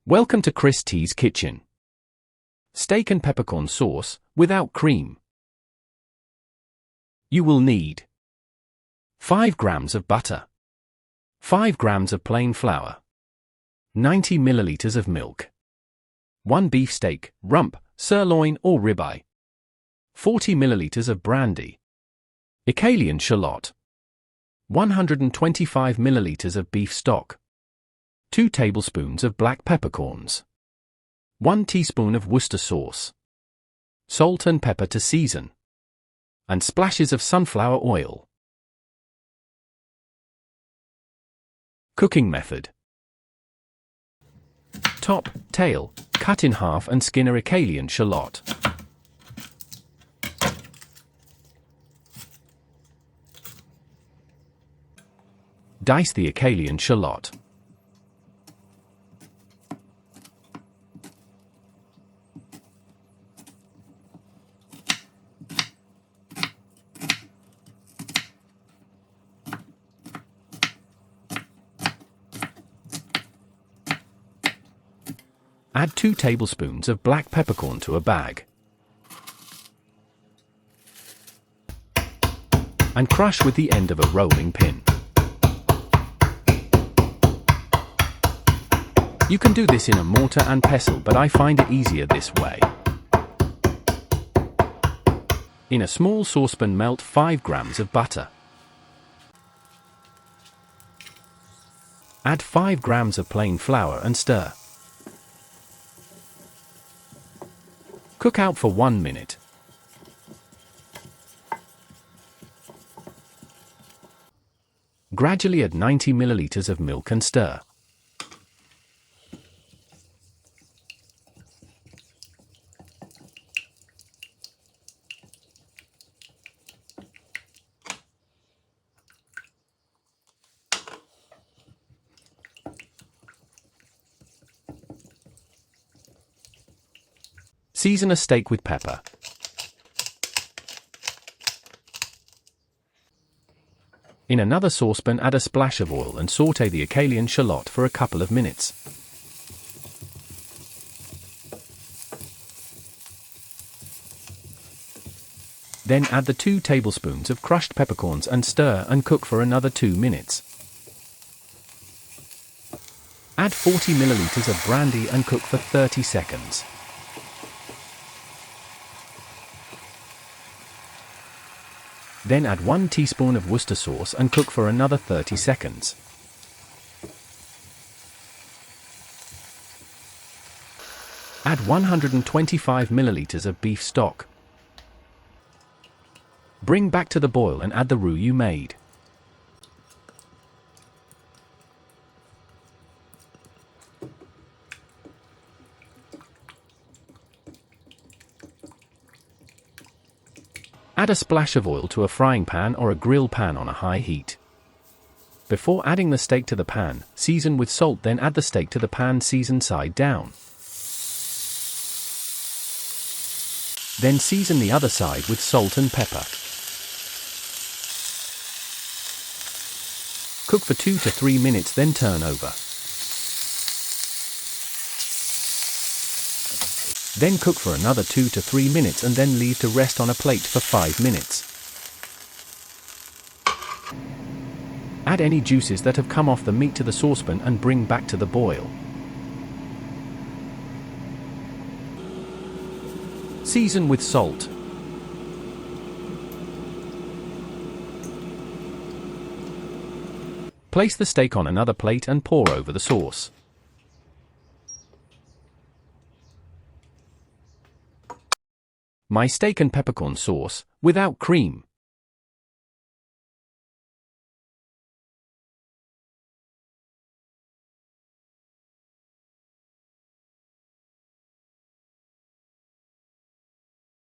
Welcome to Chris T's Kitchen. Steak and peppercorn sauce, without cream. You will need 5 grams of butter, 5 grams of plain flour, 90 milliliters of milk, 1 beef steak, rump, sirloin or ribeye, 40 milliliters of brandy, Echalion shallot, 125 milliliters of beef stock, 2 tablespoons of black peppercorns, 1 teaspoon of Worcester sauce, salt and pepper to season, and splashes of sunflower oil. Cooking method. Top, tail, cut in half and skin a Echalion shallot. Dice the Echalion shallot. Add 2 tablespoons of black peppercorn to a bag. And crush with the end of a rolling pin. You can do this in a mortar and pestle, but I find it easier this way. In a small saucepan, melt 5 grams of butter. Add 5 grams of plain flour and stir. Cook out for 1 minute. Gradually add 90 milliliters of milk and stir. Season a steak with pepper. In another saucepan, add a splash of oil and sauté the Echalion shallot for a couple of minutes. Then add the 2 tablespoons of crushed peppercorns and stir and cook for another 2 minutes. Add 40 milliliters of brandy and cook for 30 seconds. Then add 1 teaspoon of Worcester sauce and cook for another 30 seconds. Add 125 milliliters of beef stock. Bring back to the boil and add the roux you made. Add a splash of oil to a frying pan or a grill pan on a high heat. Before adding the steak to the pan, season with salt, then add the steak to the pan, season side down. Then season the other side with salt and pepper. Cook for 2 to 3 minutes, then turn over. Then cook for another 2 to 3 minutes and then leave to rest on a plate for 5 minutes. Add any juices that have come off the meat to the saucepan and bring back to the boil. Season with salt. Place the steak on another plate and pour over the sauce. My steak and peppercorn sauce, without cream.